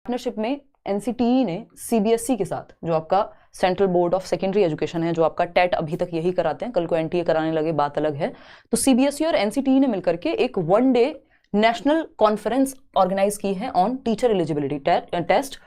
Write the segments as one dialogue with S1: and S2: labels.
S1: Partnership में NCTE ने CBSE के साथ, जो आपका central board of secondary education है, जो आपका टेट अभी तक यही कराते हैं, कल को एनटीए कराने लगे बात अलग है, तो सीबीएसई और एनसीटीई ने मिलकर के एक 1 डे नेशनल कॉन्फ्रेंस ऑर्गेनाइज की है on teacher eligibility test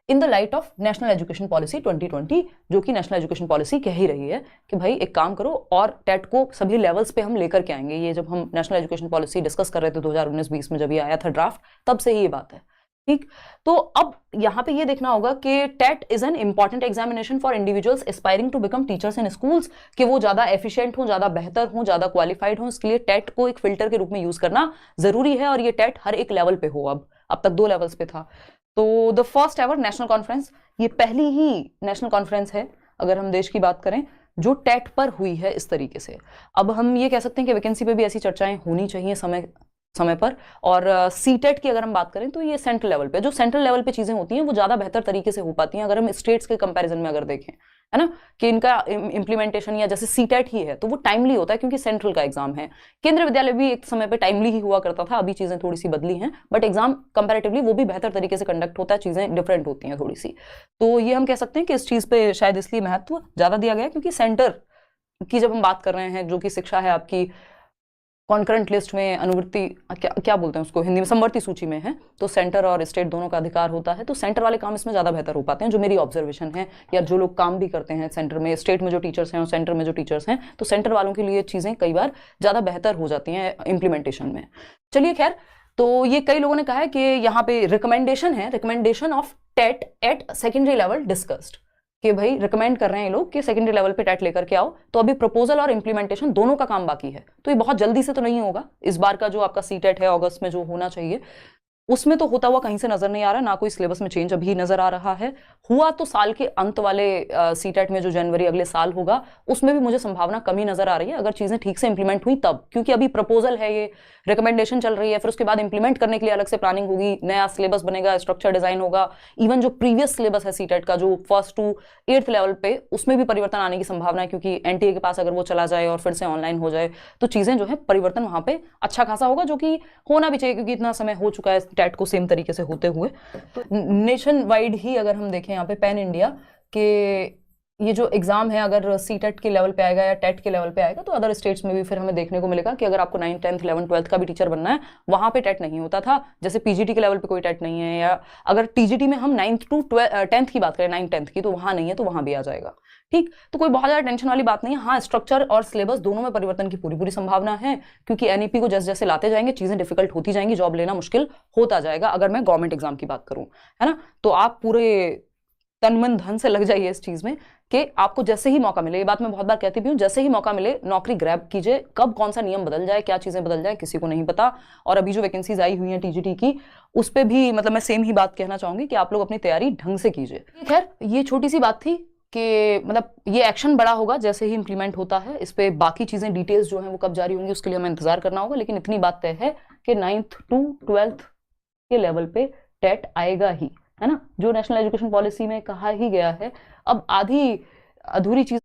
S1: in the light of national education policy 2020, जो कि नेशनल एजुकेशन पॉलिसी कह ही रही है कि भाई एक काम करो और टेट को सभी लेवल्स पे हम लेकर के आएंगे। ये जब हम नेशनल एजुकेशन पॉलिसी डिस्कस कर रहे थे 2019-20 में जब ये आया था ड्राफ्ट, तब से ही ये बात है। ठीक, तो अब यहाँ पे ये देखना होगा कि TET is an important examination for individuals aspiring to become teachers in schools, कि वो ज्यादा एफिशिएंट हो, ज्यादा बेहतर हो, ज्यादा क्वालिफाइड हो। इसके लिए टेट को एक फिल्टर के रूप में यूज करना जरूरी है, और ये टेट हर एक लेवल पे हो। अब तक 2 लेवल्स पे था। तो the first ever national conference, ये पहली ही नेशनल कॉन्फ्रेंस है अगर हम देश की बात करें जो टेट पर हुई है इस तरीके से। अब हम ये कह सकते हैं कि वैकेंसी पे भी ऐसी चर्चाएं होनी चाहिए समय पर। और सीटेट की अगर हम बात करें तो ये सेंट्रल लेवल पे, जो सेंट्रल लेवल पे चीजें होती हैं वो ज्यादा बेहतर तरीके से हो पाती हैं अगर हम स्टेट्स के कंपैरिजन में अगर देखें, है ना, कि इनका इंप्लीमेंटेशन या जैसे सीटेट ही है तो वो टाइमली होता है क्योंकि सेंट्रल का एग्जाम है। केंद्रीय विद्यालय भी एक समय पे टाइमली ही हुआ करता था, अभी चीजें थोड़ी सी बदली हैं, बट एग्जाम कंपैरेटिवली वो भी बेहतर तरीके से कंडक्ट होता है, चीजें डिफरेंट होती हैं थोड़ी सी। तो ये हम कह सकते हैं कि इस चीज पे शायद इसलिए महत्व ज्यादा दिया गया क्योंकि सेंटर की जब हम बात कर रहे हैं, जो कि शिक्षा है आपकी कॉन्करेंट लिस्ट में, अनुवर्ती क्या बोलते हैं उसको हिंदी में, समवर्ती सूची में है, तो सेंटर और स्टेट दोनों का अधिकार होता है। तो सेंटर वाले काम इसमें ज़्यादा बेहतर हो पाते हैं, जो मेरी ऑब्जर्वेशन है, या जो लोग काम भी करते हैं सेंटर में, स्टेट में जो टीचर्स हैं और सेंटर में जो टीचर्स हैं, तो सेंटर वालों के लिए चीज़ें कई बार ज़्यादा बेहतर हो जाती हैं इम्प्लीमेंटेशन में। चलिए खैर, तो ये कई लोगों ने कहा है कि यहाँ पे रिकमेंडेशन है, recommendation of TET at secondary level discussed, कि भाई रिकमेंड कर रहे हैं ये लोग कि सेकेंडरी लेवल पे टेट लेकर के आओ। तो अभी प्रपोजल और इंप्लीमेंटेशन दोनों का काम बाकी है, तो ये बहुत जल्दी से तो नहीं होगा। इस बार का जो आपका सीटेट है अगस्त में जो होना चाहिए, उसमें तो होता हुआ कहीं से नजर नहीं आ रहा, ना कोई सिलेबस में चेंज अभी नजर आ रहा है। हुआ तो साल के अंत वाले सीटेट में जो जनवरी अगले साल होगा, उसमें भी मुझे संभावना कमी नजर आ रही है अगर चीजें ठीक से इंप्लीमेंट हुई तब, क्योंकि अभी प्रपोजल है, ये रिकमेंडेशन चल रही है, फिर उसके बाद इंप्लीमेंट करने के लिए अलग से प्लानिंग होगी, नया सिलेबस बनेगा, स्ट्रक्चर डिजाइन होगा। इवन जो प्रीवियस सिलेबस है सीटेट का, जो 1st to 8th लेवल पे, उसमें भी परिवर्तन आने की संभावना है, क्योंकि एनटीए के पास अगर वो चला जाए और फिर से ऑनलाइन हो जाए तो चीजें जो है परिवर्तन वहां पे अच्छा खासा होगा, जो कि होना भी चाहिए क्योंकि इतना समय हो चुका है टेट को सेम तरीके से होते हुए। तो नेशन वाइड ही अगर हम देखें यहाँ पे पैन इंडिया के ये जो एग्जाम है, अगर सीटेट के लेवल पे आएगा या टेट के लेवल पे आएगा, तो अदर स्टेट्स में भी फिर हमें देखने को मिलेगा कि अगर आपको 9th 10th 11th 12th का भी टीचर बनना है, वहां पे टेट नहीं होता था। जैसे पीजीटी के लेवल पे कोई टेट नहीं है, या अगर टीजीटी में हम 9th to 10th की बात करें, 9th 10th की, तो वहां नहीं है, तो वहां भी आ जाएगा। ठीक, तो कोई बहुत ज्यादा टेंशन वाली बात नहीं है। हाँ, स्ट्रक्चर और सिलेबस दोनों में परिवर्तन की पूरी संभावना है, क्योंकि एनईपी को जैसे जैसे लाते जाएंगे चीजें डिफिकल्ट होती जाएंगी, जॉब लेना मुश्किल होता जाएगा अगर मैं गवर्नमेंट एग्जाम की बात करूं, है ना। तो आप पूरे तन मन धन से लग जाइए इस चीज में कि आपको जैसे ही मौका मिले, ये बात मैं बहुत बार कहती भी हूँ, जैसे ही मौका मिले नौकरी ग्रैब कीजिए। कब कौन सा नियम बदल जाए, क्या चीजें बदल जाए, किसी को नहीं पता। और अभी जो वैकेंसीज आई हुई हैं टीजीटी की, उस पर भी मतलब मैं सेम ही बात कहना चाहूंगी कि आप लोग अपनी तैयारी ढंग से कीजिए। खैर, ये छोटी सी बात थी कि मतलब ये एक्शन बड़ा होगा जैसे ही इंप्लीमेंट होता है। इस पे बाकी चीजें डिटेल्स जो हैं वो कब जारी होंगी उसके लिए हमें इंतजार करना होगा, लेकिन इतनी बात तय है कि 9th to 12th के लेवल पे टेट आएगा ही, है ना, जो नेशनल एजुकेशन पॉलिसी में कहा ही गया है। अब आधी अधूरी चीज